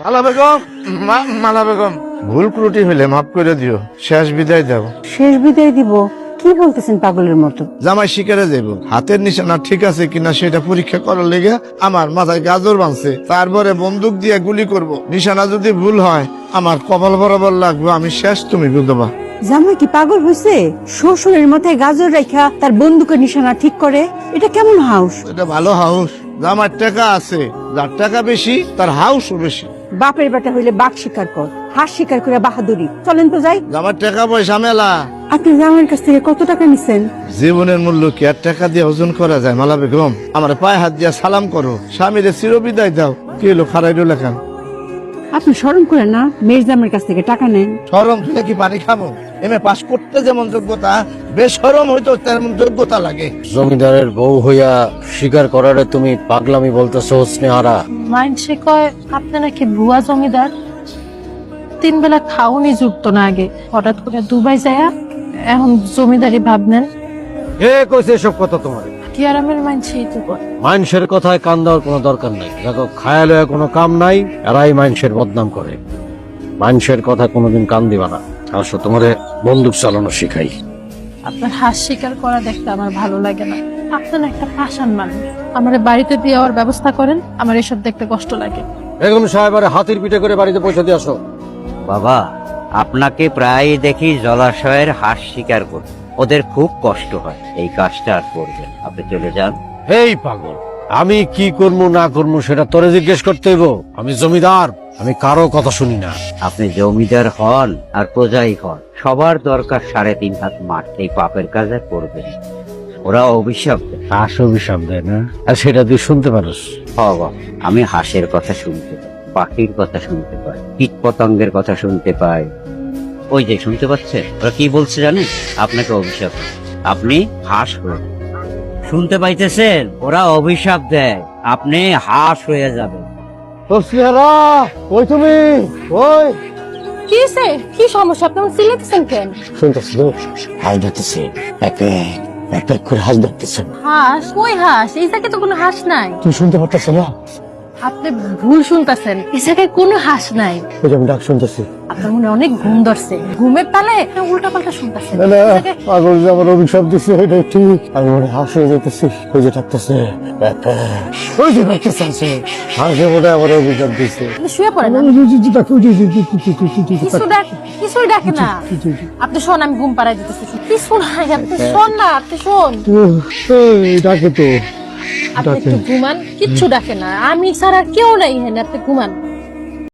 মালা বেগম, মালা বেগম, ভুল ত্রুটি হইলে মাফ করে দিও। শেষ বিদায় দাও। শেষ বিদায় দিব? কি বলতেছেন পাগলের মতো? জামাই শিকারে যাইব, হাতের নিশানা ঠিক আছে কিনা সেটা পরীক্ষা করার লেগে আমার মাথায় গাজর বাঁধছে, তারপরে বন্দুক দিয়ে গুলি করব। নিশানা যদি ভুল হয় আমার কপাল বরাবর লাগবে, আমি শেষ, তুমি বুঝবা। জামাই কি পাগল হয়েছে? শ্বশুরের মাথায় গাজর রেখা তার বন্দুকের নিশানা ঠিক করে? এটা কেমন হাউস? এটা ভালো হাউস, জামার টাকা আছে, যার টাকা বেশি তার হাউসও বেশি। বাপের বেটা হইলে বাঘ শিকার কর, হাঁস শিকার করে বাহাদুরি। চলেন তো যাই। জামার টাকা পয়সা মেলা। আপনি জামাইয়ের কাছ থেকে কত টাকা নিছেন? জীবনের মূল্য কি আর টাকা দিয়ে ওজন করা যায়? মালা বেগম, আমার পায়ে হাত দিয়া সালাম করো, স্বামীরে চিরবিদায় দাও। কি হলো খারাই লেখান? আপনি শরম করেন না? মেয়ের জামাইয়ের কাছ থেকে টাকা নেন। শরম তুলে কি পানি খাবো? এমএ পাস করতে যেমন যোগ্যতা, বেশরম হইতো তেমন যোগ্যতা লাগে। জমিদারের বউ হইয়া স্বীকার করারে তুমি পাগলামি বলতেছো স্নেহারা? মাইনসে কয় আপনি নাকি ভুয়া জমিদার। 3 বেলা খাওনি জুটতো না আগে, হঠাৎ করে দুবাই যায়া এখন জমিদারি ভাবনেন। কে কইছে এসব কথা তোমার? কি আরামের মাইনসেই তো কয়। মানুষের কথায় কান দেওয়ার কোনো দরকার নাই। দেখো খায়াল হয়ে কোনো কাম নাই, এরাই মানুষের বদনাম করে। মানুষের কথা কোনোদিন কান দিবা না। আসো তোমারে বন্দুক চালানো শিখাই। আপনার হাস স্বীকার করা দেখতে আমার ভালো লাগে না। আপনার একটা পাষাণ মানুষ, আমার বাড়িতে দিয়ে যাওয়ার ব্যবস্থা করেন, আমার এসব দেখতে কষ্ট লাগে। বেগম সাহেবারে হাতির পিঠে করে বাড়িতে পৌঁছে দিয়ে আসো। বাবা, আপনাকে প্রায় দেখি জলাশয়ের হাঁস শিকার করতে। ওদের খুব কষ্ট হয়, এই কাজটা আর করবেন, আপনি চলে যান। এই পাগল, আমি কি করবো না করবো সেটা তোরে জিজ্ঞেস করতে হইব? আমি জমিদার, আমি কারো কথা শুনি না। আপনি জমিদার হন আর প্রজাই হন, সবার দরকার 3.5 হাত মাঠ। এই পাপের কাজ আর করবেন। ওরা অভিশাপ দেয়। হাঁস অভিশাপ দেয় না? আর সেটা তুই শুনতে পারস? বাবা, আমি হাঁসের কথা শুনতে পাই, পাখির কথা শুনতে পাই, কীট পতঙ্গের কথা শুনতে পাই। ওই যে শুনতে পাচ্ছে, ওরা কি বলছে জানেন? আপনাকে অভিশাপ দেয়, আপনি হাঁস হয়ে যাবেন। শুনতে পাইতেছেন? ওরা অভিশাপ দেয়, আপনি হাঁস হয়ে যাবেন। স্নেহারা, ওই তুমি, ওই কি সে, কি সমস্যা? আপনি চিল্লাতেছেন কেন? শুনতেছি তো, হাঁস ধরতেছে, এক এক এক করে হাঁস ধরতেছে। হাঁস? কই হাঁস? এই জায়গায় তো কোনো হাঁস নাই। তুমি শুনতে পারতেছ না? আপনি ভুল শুনতেছেন, এই জায়গায় কোনো হাঁস নাই। ওই যে আমি ডাক শুনতেছি। আপনার মনে অনেক ঘুম ধরছে, ঘুমের তালে উল্টা পাল্টা শুনতেছেন। না না, পাগল যে আমার অভিশাপ দিচ্ছে ওইটাই ঠিক। আমি মনে হাঁস হয়ে যেতেছি। ওই যে ডাকতেছে, ওই যে ডাকতেছে, হাঁসে মনে আমার অভিশাপ দিচ্ছে। আপনি শুয়ে পড়েন না। কিছুই ডাকে না। আপনি শোন, আমি ঘুম পাড়াই দিতেছি। কিছু নাই, আপনি শোন না, আপনি শোন। ডাকে তো, আপনি একটু ঘুমান, কিচ্ছু ডাকে না। আমি ছাড়া কেউ নাই এখানে, আপনি ঘুমান।